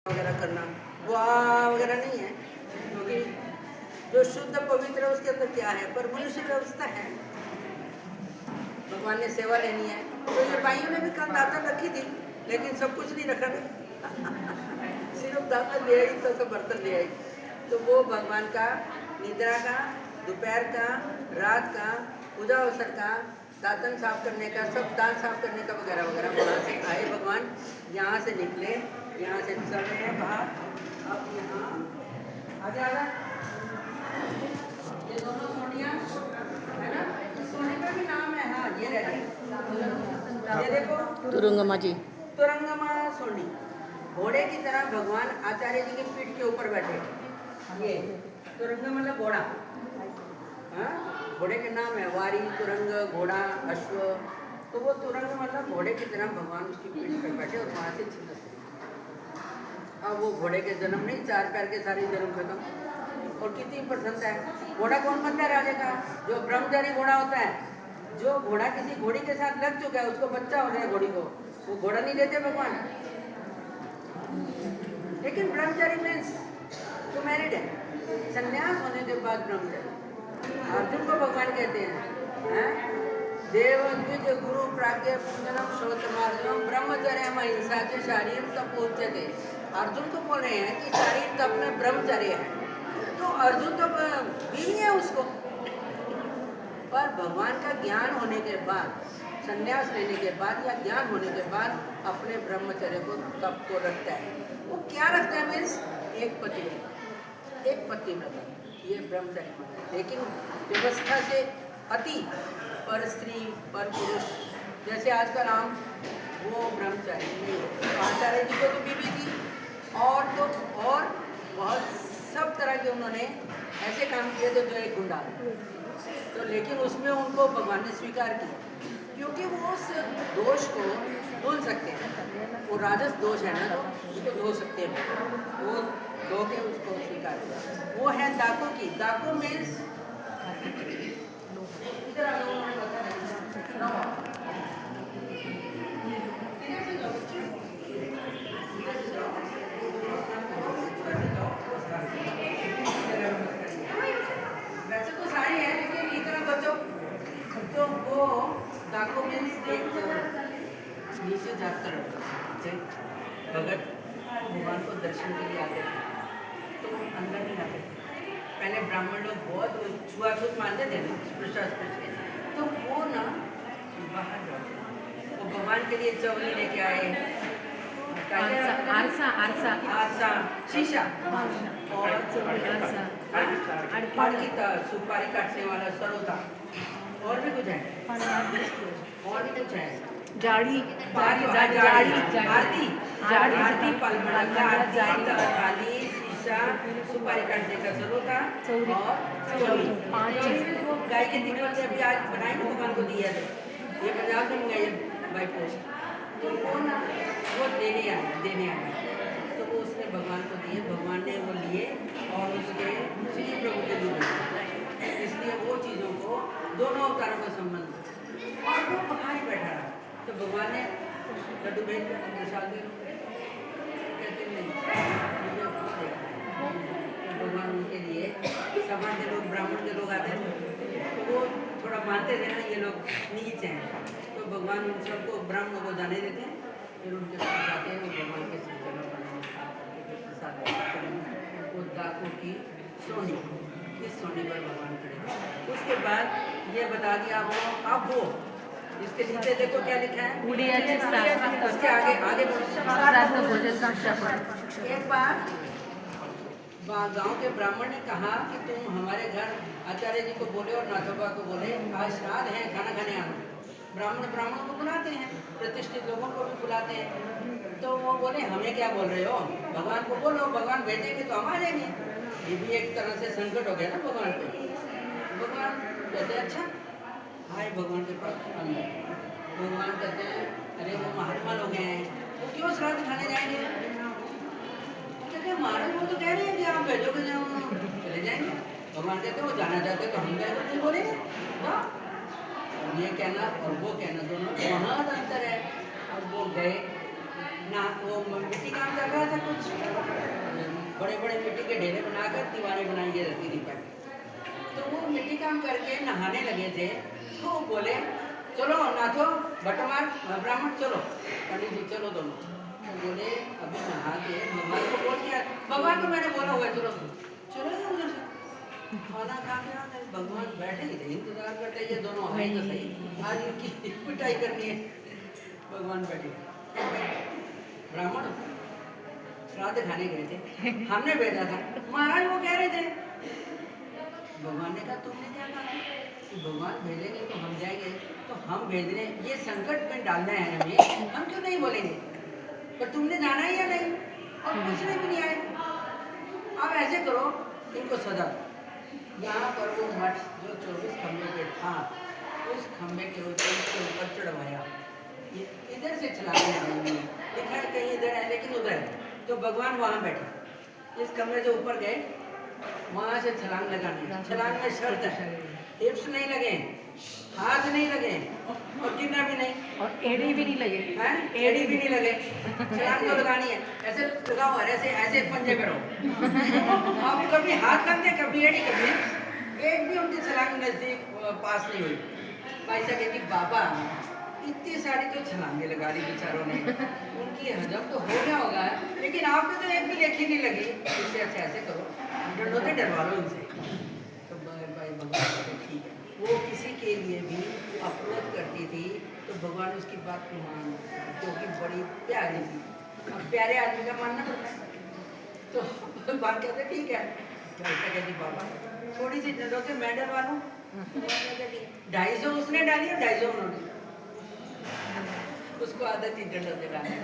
वगैरह करना वाह वगैरह नहीं है, क्योंकि जो शुद्ध पवित्र है उसके अंदर क्या है, पर मनुष्य व्यवस्था है। भगवान ने सेवा लेनी है, तो ये भाइयों ने भी कल दातन रखी थी, लेकिन सब कुछ नहीं रखा सिर्फ दातन ले आई तो सब बर्तन ले आई। तो वो भगवान का निद्रा का, दोपहर का, रात का, पूजा अवसर का, दातन साफ करने का, सब दांत साफ करने का वगैरह वगैरह वहाँ से आए भगवान, यहाँ से निकले, यहाँ से चल रहे हैं बाहर। अब यहाँ आगे आ रहा, ये दोनों सोनिया है ना, सोने का भी नाम है। हाँ ये रहे, ये देखो तुरंगमा जी, तुरंगमा सोनी। घोड़े की तरह भगवान आचार्य जी की पीठ के ऊपर बैठे। ये तुरंग मतलब घोड़ा, हाँ घोड़े के नाम है, वारी, तुरंग, घोड़ा, अश्व। तो वो तुरंग मतलब घोड़े की तरह भगवान उसकी पीठ पर बैठे और वहाँ से छिन्न। अब वो घोड़े के जन्म नहीं, 4 पैर के सारे जन्म खत्म। और कितनी प्रसन्नता है। घोड़ा कौन बनता है राजा का? जो ब्रह्मचारी घोड़ा होता है। जो घोड़ा किसी घोड़ी के साथ लग चुका है, उसको बच्चा हो रहा है घोड़ी को, वो घोड़ा नहीं देते भगवान। लेकिन ब्रह्मचारी मीन्स तो मैरिड है, संन्यास होने के बाद ब्रह्मचारी। अर्जुन को भगवान कहते हैं देव द्विज गुरु प्राज्ञ पूजनम श्रोतमार्जनम ब्रह्मचर्य अहिंसा के शारीर तप उच्यते। अर्जुन को बोल रहे हैं कि शारीर तप में ब्रह्मचर्य है, तो अर्जुन तो बीवी है उसको। पर भगवान का ज्ञान होने के बाद, संन्यास लेने के बाद या ज्ञान होने के बाद अपने ब्रह्मचर्य को, तप को रखता है। वो क्या रखता है मीन्स एक पति व्रत, ये ब्रह्मचर्य। लेकिन व्यवस्था से अति, पर स्त्री पर पुरुष, जैसे आजकल हम वो ब्रह्मचारी नहीं। आचार्य जी को तो बीवी थी, और तो और बहुत सब तरह के उन्होंने ऐसे काम किए थे जो एक गुंडा। तो लेकिन उसमें उनको भगवान ने स्वीकार किया, क्योंकि वो उस दोष को धुल सकते हैं। वो राजस दोष है ना, तो उसको धो सकते हैं, वो धो के उसको स्वीकार किया। वो है डाकू की। डाकू मीन्स वैसे तो सारी है, लेकिन इतना बचो। तो वो डाकू मीन्स नीचे जाकर भगत भगवान को दर्शन के लिए आते थे, तो अंदर नहीं आते थे। पहले ब्राह्मण लोग बहुत छुआछूत मानते थे ना, स्पृष्ट, तो वो ना बाहर जाते, वो भगवान के लिए चवनी लेके आए, आरसा, शीशा और सुपारी काटने वाला सरोता, और भी कुछ है, और भी कुछ है, जाड़ी, आरती, थाली, शीशा, सुपारी काटने का सरोता और चौरी। 5 चीज़ वो गाय के दिनों से अभी आज बनाई भगवान को दिया था, ये पंजाब से मंगाई बाई पोस्ट। तो वो ना वो देने आए, तो वो उसने भगवान को दिए, भगवान ने वो लिए और उसके श्री प्रभु के लिए। इसलिए वो चीज़ों को दोनों अवतारों का संबंध, और वो बाहर ही बैठा रहा। तो भगवान ने लड्डू भेज दिया, प्रसाद दे, कहते नहीं भगवान उनके लिए समाज के लोग, ब्राह्मण के लोग आते थे, तो वो थोड़ा मानते थे ना ये लोग नीच हैं, तो भगवान उन सबको ब्राह्मणों को जाने देते हैं, फिर उनके साथ जाते हैं, वो भगवान के चरणों पर वो डाकू की सोनी, इस सोनी पर भगवान खड़े। उसके बाद ये बता दिया आपको। अब वो इसके नीचे देखो क्या लिखा है, उसके आगे एक बार गांव के ब्राह्मण ने कहा कि तुम हमारे घर आचार्य जी को बोले और नाथोबा को बोले आज श्राद्ध है, खाना खाने आना। ब्राह्मण को बुलाते हैं, प्रतिष्ठित लोगों को भी बुलाते हैं। तो वो बोले हमें क्या बोल रहे हो, भगवान को बोलो, भगवान भेजेंगे तो हम आ जाएंगे। ये भी एक तरह से संकट हो गया ना भगवान को। भगवान कहते अच्छा आए भगवान के पास अंदर। भगवान कहते हैं अरे वो महात्मा लोग हैं, वो क्यों श्राद्ध खाने जाएंगे? महाराज वो तो कह रहे हैं कि आप भेजोगे चले जाएंगे। भगवान कहते वो जाना चाहते तो हम नहीं बोलेंगे। ये कहना और वो कहना दोनों बहुत अंतर है। और वो गए ना, वो मिट्टी काम कर रहा था कुछ, के ढेले बनाकर दीवारें बनाई गई रहती थी पहले। तो वो मिट्टी काम करके नहाने लगे थे, तो बोले चलो नाथो भटमार ब्राह्मण चलो, पंडित जी चलो दोनों। तो बोले अभी नहा के भगवान को बोल दिया, भगवान को मैंने बोला हुआ है चलो चलो जाओ उधर से खाना खा के आते। भगवान बैठे ही थे इंतजार करते, ये दोनों आए तो सही, आज इनकी पिटाई करनी है। भगवान बैठे, ब्राह्मण श्राद्ध खाने गए थे, हमने भेजा था, महाराज वो कह रहे थे। भगवान ने कहा तुमने क्या कहा कि भगवान भेजेंगे तो हम जाएंगे, तो हम भेज रहे हैं, ये संकट में डालना है हमें, हम क्यों नहीं बोलेंगे, पर तुमने जाना ही या नहीं, और पूछने भी नहीं आए। अब ऐसे करो इनको सजा दो। यहाँ पर वो मठ जो 24 खंबे पे था, उस खंबे के ऊपर चढ़वाया, इधर से छलांग लगाई, लिखा है कहीं इधर है लेकिन उधर है। तो भगवान वहाँ बैठे, इस कमरे से ऊपर गए, वहाँ से छलांग लगानी। छलांग में शर्त है, हिप्स नहीं लगे, हाथ नहीं लगे, और गिरना भी नहीं, और एड़ी भी नहीं लगे, हैं एड़ी भी नहीं लगे। छलांग तो लगानी है, ऐसे लगाओ और ऐसे ऐसे पंजे पे रहो। अब कभी हाथ लग गए, कभी एड़ी, कभी एक भी उनकी छलांग नजदीक पास नहीं हुई। भाई साहब कहती बाबा इतनी सारी तो छलांगे लगा दी बेचारों ने, उनकी हजम तो हो गया होगा, लेकिन आपने तो एक भी लेखी नहीं लगी, इससे अच्छा ऐसे करो डंडों से डरवा लो इनसे। तो भाई भगवान कहते ठीक है। वो किसी के लिए भी अप्रोच करती थी तो भगवान उसकी बात को मान, क्योंकि बड़ी प्यारी थी। अब प्यारे आदमी का मानना पड़ता है, तो भगवान कहते ठीक है। ऐसा कहती बाबा थोड़ी सी डंडों से मैं डरवा लूँ, 250 उसने डाली और 250 उन्होंने, उसको आदत थी डंडों से डालने।